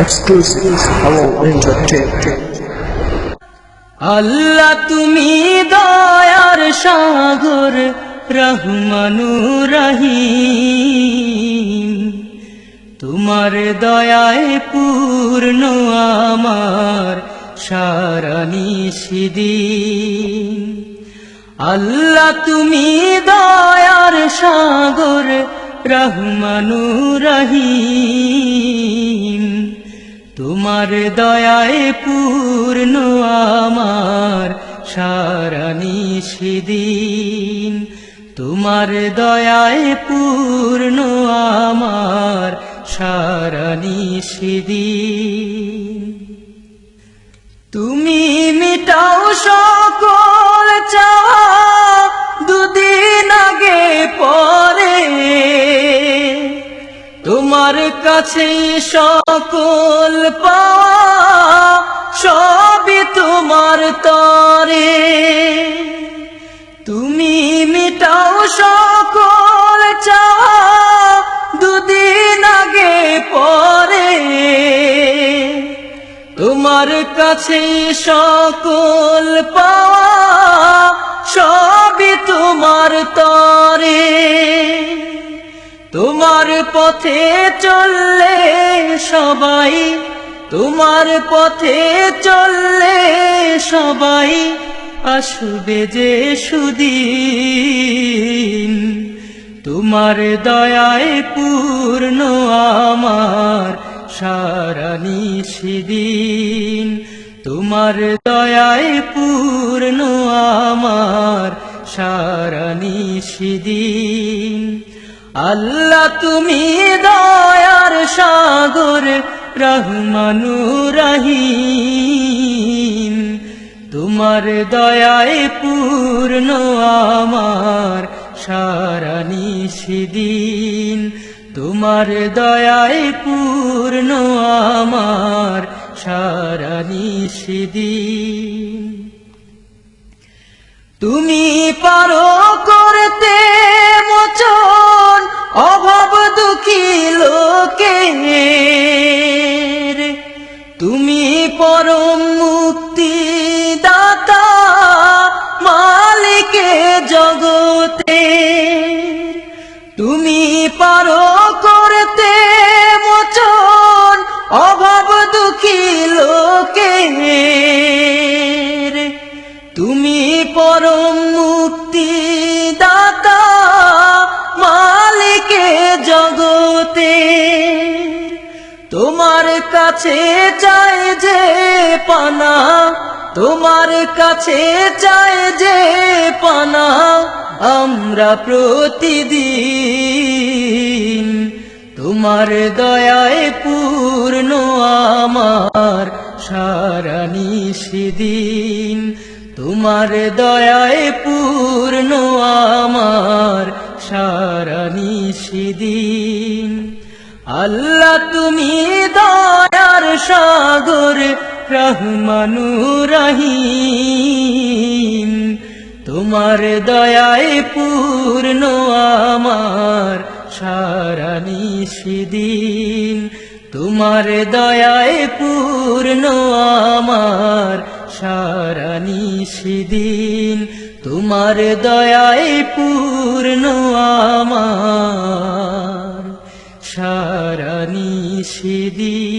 Exclusive Hello Entertainment. আল্লাহ তুমি দয়ার সাগর রহমানুর রহিম, তোমার দয়ায় পূর্ণ আমার সারা নিশিদিন। আল্লাহ তুমি দয়ার সাগর রহমানুর রহিম, তোমার দয়ায় পূর্ণ আমার সারা নিশিদিন। তোমার দয়ায় পূর্ণ আমার সারা নিশিদিন। তুমি মিটাও সকল চাওয়া দুদিন আগে পরে, তোমার কাছে সকল পাওয়া সবই তোমার তরে। তুমি মিটাও সকল চাওয়া দুদিন আগে পরে, তোমার কাছে সকল পাওয়া সবই তোমার তরে। তোমার পথে চললে সবাই, তোমার পথে চললে সবাই আসবে যে সুদিন। তোমার দয়ায় পূর্ণ আমার সারা নিশিদিন। তোমার দয়ায় পূর্ণ আমার সারা নিশিদিন। আল্লাহ তুমি দয়ার সাগর রহমানুর রহিম, তোমার দয়ায় পূর্ণ আমার সারা নিশিদিন। তোমার দয়ায় পূর্ণ আমার সারা নিশিদিন। তুমি পারো করতে মোচন অভাব দুঃখী লোকের, তুমি পরম মুক্তি দাতা মালিকে জগতে। তুমি পারো করতে মোচন অভাব দুঃখী লোকের, তুমি পরম মুক্তি দাতা মালিকে জগতে। তোমার কাছে চাই যে পানা, তোমার কাছে চাই যে পানা আমরা প্রতিদিন। তোমার দয়ায় পূর্ণ আমার সারা নিশিদিন। তোমার দয়ায় পূর্ণ আমার সারা নিশিদিন। আল্লাহ তুমি দয়ার সাগর রহমানুর রহিম, তোমার দয়ায় পূর্ণ আমার সারা নিশিদিন। তোমার দয়ায় পূর্ণ আমার সারা নিশিদিন। তোমার দয়ায় পূর্ণ আমার সারা নিশিদিন।